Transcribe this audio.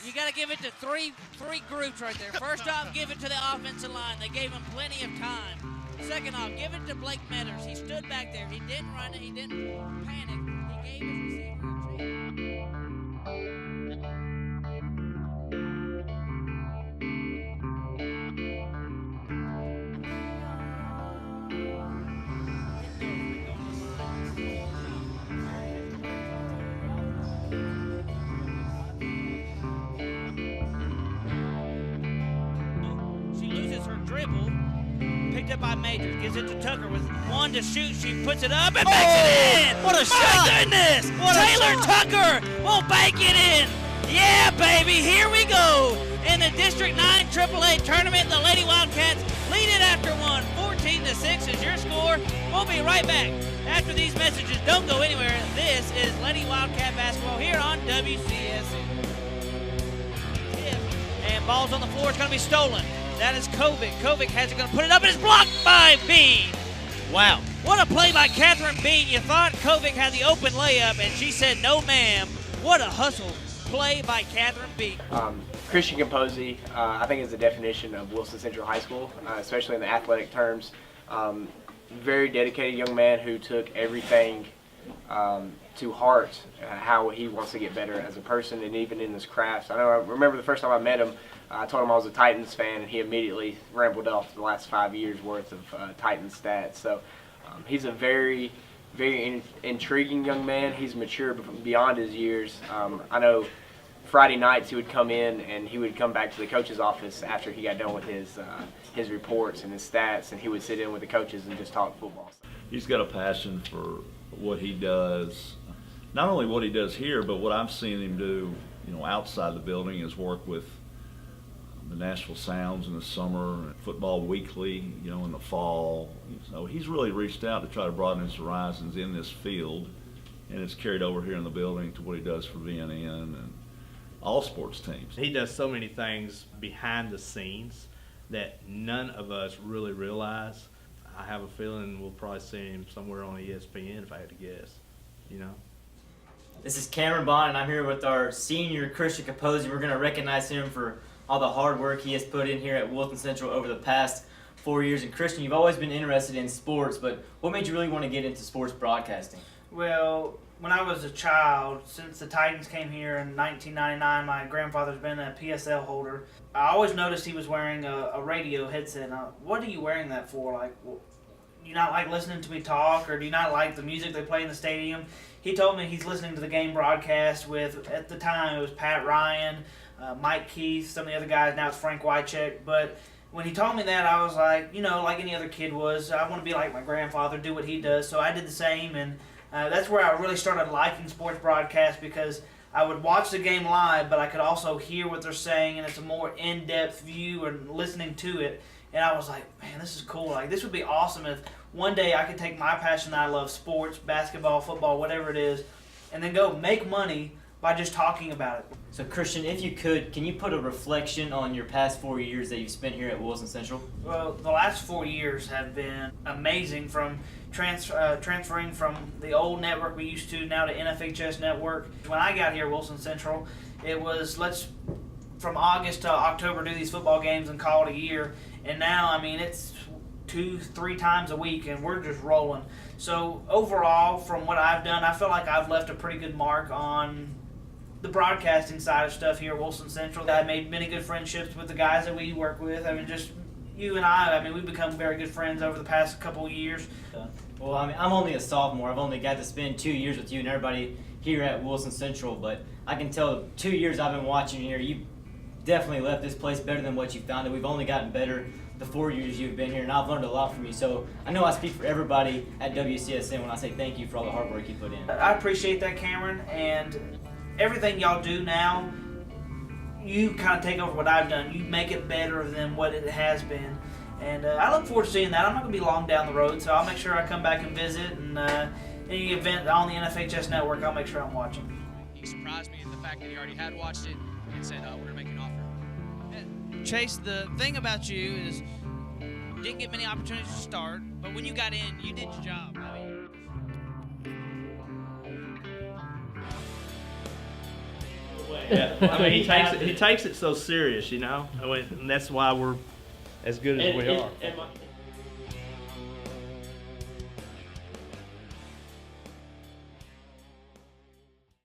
You got to give it to three groups right there. First off, give it to the offensive line. They gave him plenty of time. Second off, give it to Blake Meathers. He stood back there. He didn't run it. He didn't panic. He gave his receiver a chance. Dribble, picked up by Majors, gives it to Tucker with one to shoot. She puts it up and makes it in. What a shot! My goodness! Taylor Tucker will bank it in. Yeah, baby, here we go. In the District 9 AAA tournament, the Lady Wildcats lead it after one. 14-6 is your score. We'll be right back after these messages. Don't go anywhere. This is Lady Wildcat basketball here on WCSN. And ball's on the floor. It's going to be stolen. That is Kovic. Kovic has it, going to put it up, and it's blocked by Bean. Wow. What a play by Catherine Bean. You thought Kovic had the open layup, and she said, no, ma'am. What a hustle play by Catherine Bean. Christian Kaposy, I think, is the definition of Wilson Central High School, especially in the athletic terms. Very dedicated young man who took everything to heart, how he wants to get better as a person and even in his craft. I remember the first time I met him, I told him I was a Titans fan, and he immediately rambled off the last 5 years worth of Titans stats. So he's a very, very intriguing young man. He's mature beyond his years. I know Friday nights he would come in and he would come back to the coach's office after he got done with his reports and his stats, and he would sit in with the coaches and just talk football. He's got a passion for what he does, not only what he does here, but what I've seen him do, outside the building is work with the Nashville Sounds in the summer, Football Weekly, in the fall. So he's really reached out to try to broaden his horizons in this field, and it's carried over here in the building to what he does for VNN and all sports teams. He does so many things behind the scenes that none of us really realize. I have a feeling we'll probably see him somewhere on ESPN if I had to guess, This is Cameron Bond, and I'm here with our senior Christian Kaposy. We're going to recognize him for all the hard work he has put in here at Wilson Central over the past 4 years. And Christian, you've always been interested in sports, but what made you really want to get into sports broadcasting? Well, when I was a child, since the Titans came here in 1999, my grandfather's been a PSL holder. I always noticed he was wearing a radio headset. What are you wearing that for? Do you not like listening to me talk, or do you not like the music they play in the stadium? He told me he's listening to the game broadcast with, at the time, it was Pat Ryan, Mike Keith, some of the other guys. Now it's Frank Wycheck. But when he told me that, I was like, like any other kid was, I want to be like my grandfather, do what he does. So I did the same, and that's where I really started liking sports broadcast, because I would watch the game live, but I could also hear what they're saying, and it's a more in-depth view and listening to it. And I was like, man, this is cool. This would be awesome if one day I could take my passion that I love, sports, basketball, football, whatever it is, and then go make money by just talking about it. So Christian, if you could, can you put a reflection on your past 4 years that you've spent here at Wilson Central? Well, the last 4 years have been amazing, from transferring from the old network we used to now to NFHS network. When I got here at Wilson Central, it was from August to October do these football games and call it a year. And now, it's 2-3 times a week, and we're just rolling. So overall, from what I've done, I feel like I've left a pretty good mark on the broadcasting side of stuff here at Wilson Central. I made many good friendships with the guys that we work with. Just you and I, we've become very good friends over the past couple of years. Well, I'm only a sophomore. I've only got to spend 2 years with you and everybody here at Wilson Central, but I can tell 2 years I've been watching you here, you definitely left this place better than what you found it. We've only gotten better the 4 years you've been here, and I've learned a lot from you. So I know I speak for everybody at WCSN when I say thank you for all the hard work you put in. I appreciate that, Cameron, and everything y'all do now, you kind of take over what I've done. You make it better than what it has been. And I look forward to seeing that. I'm not going to be long down the road, so I'll make sure I come back and visit. And any event on the NFHS network, I'll make sure I'm watching. He surprised me in the fact that he already had watched it and said, we're going to make an offer. And Chase, the thing about you is you didn't get many opportunities to start, but when you got in, you did your job. Yeah, I mean, he takes it so serious, you know, and that's why we're as good as we are.